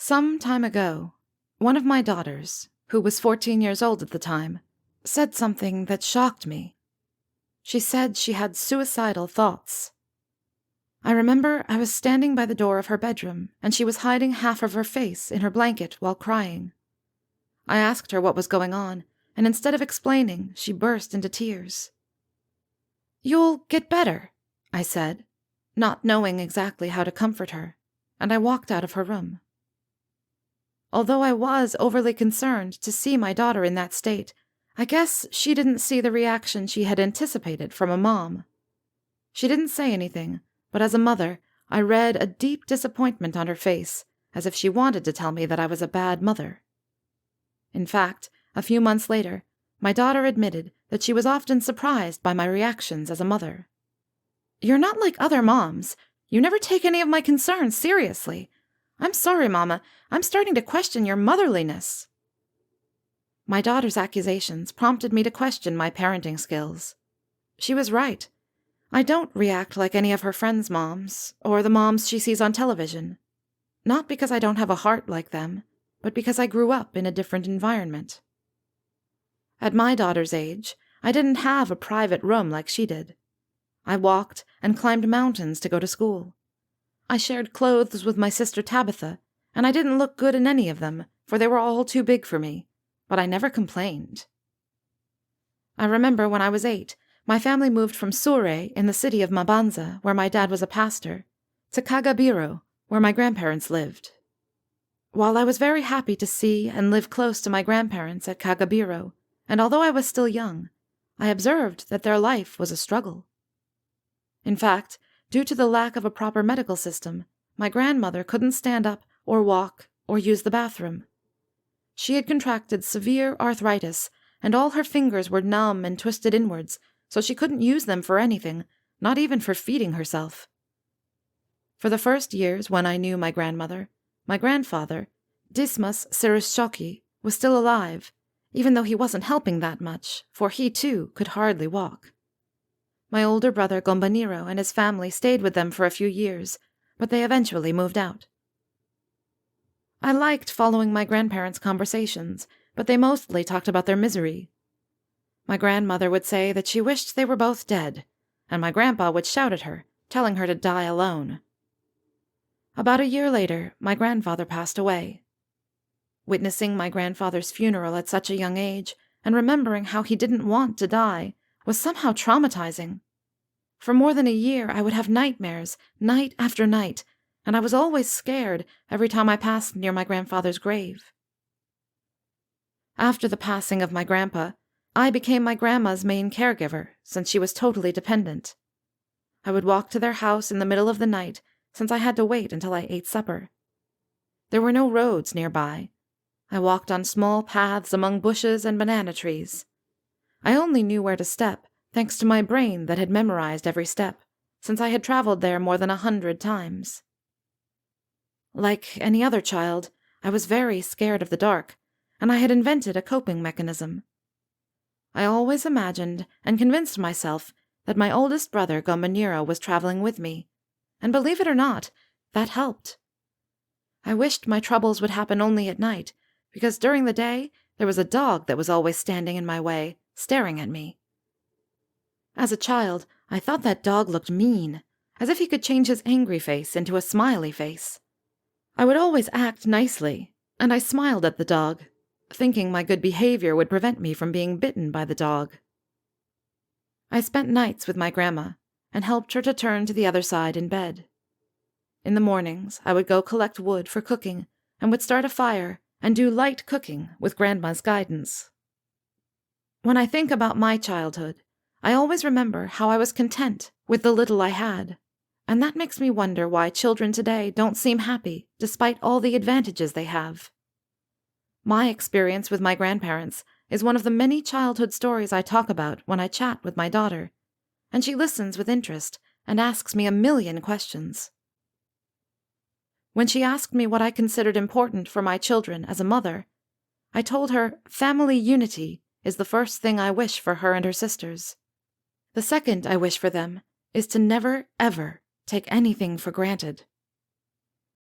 Some time ago, one of my daughters, who was 14 years old at the time, said something that shocked me. She said she had suicidal thoughts. I remember I was standing by the door of her bedroom, and she was hiding half of her face in her blanket while crying. I asked her what was going on, and instead of explaining, she burst into tears. "You'll get better," I said, not knowing exactly how to comfort her, and I walked out of her room. Although I was overly concerned to see my daughter in that state, I guess she didn't see the reaction she had anticipated from a mom. She didn't say anything, but as a mother, I read a deep disappointment on her face, as if she wanted to tell me that I was a bad mother. In fact, a few months later, my daughter admitted that she was often surprised by my reactions as a mother. "You're not like other moms. You never take any of my concerns seriously. I'm sorry, Mama. I'm starting to question your motherliness." My daughter's accusations prompted me to question my parenting skills. She was right. I don't react like any of her friends' moms, or the moms she sees on television. Not because I don't have a heart like them, but because I grew up in a different environment. At my daughter's age, I didn't have a private room like she did. I walked and climbed mountains to go to school. I shared clothes with my sister Tabitha, and I didn't look good in any of them, for they were all too big for me, but I never complained. I remember when I was 8, my family moved from Sure in the city of Mabanza, where my dad was a pastor, to Kagabiro, where my grandparents lived. While I was very happy to see and live close to my grandparents at Kagabiro, and although I was still young, I observed that their life was a struggle. In fact, due to the lack of a proper medical system, my grandmother couldn't stand up or walk or use the bathroom. She had contracted severe arthritis, and all her fingers were numb and twisted inwards, so she couldn't use them for anything, not even for feeding herself. For the first years when I knew my grandmother, my grandfather, Dismas Sirishoki, was still alive, even though he wasn't helping that much, for he too could hardly walk. My older brother Gombaniro and his family stayed with them for a few years, but they eventually moved out. I liked following my grandparents' conversations, but they mostly talked about their misery. My grandmother would say that she wished they were both dead, and my grandpa would shout at her, telling her to die alone. About a year later, my grandfather passed away. Witnessing my grandfather's funeral at such a young age, and remembering how he didn't want to die, was somehow traumatizing. For more than a year, I would have nightmares, night after night, and I was always scared every time I passed near my grandfather's grave. After the passing of my grandpa, I became my grandma's main caregiver, since she was totally dependent. I would walk to their house in the middle of the night, since I had to wait until I ate supper. There were no roads nearby. I walked on small paths among bushes and banana trees. I only knew where to step, thanks to my brain that had memorized every step, since I had traveled there more than 100 times. Like any other child, I was very scared of the dark, and I had invented a coping mechanism. I always imagined and convinced myself that my oldest brother Gombaniro was traveling with me, and believe it or not, that helped. I wished my troubles would happen only at night, because during the day there was a dog that was always standing in my way, staring at me. As a child, I thought that dog looked mean, as if he could change his angry face into a smiley face. I would always act nicely, and I smiled at the dog, thinking my good behavior would prevent me from being bitten by the dog. I spent nights with my grandma, and helped her to turn to the other side in bed. In the mornings, I would go collect wood for cooking, and would start a fire and do light cooking with Grandma's guidance. When I think about my childhood, I always remember how I was content with the little I had, and that makes me wonder why children today don't seem happy despite all the advantages they have. My experience with my grandparents is one of the many childhood stories I talk about when I chat with my daughter, and she listens with interest and asks me a million questions. When she asked me what I considered important for my children as a mother, I told her family unity is the first thing I wish for her and her sisters. The second I wish for them is to never, ever take anything for granted.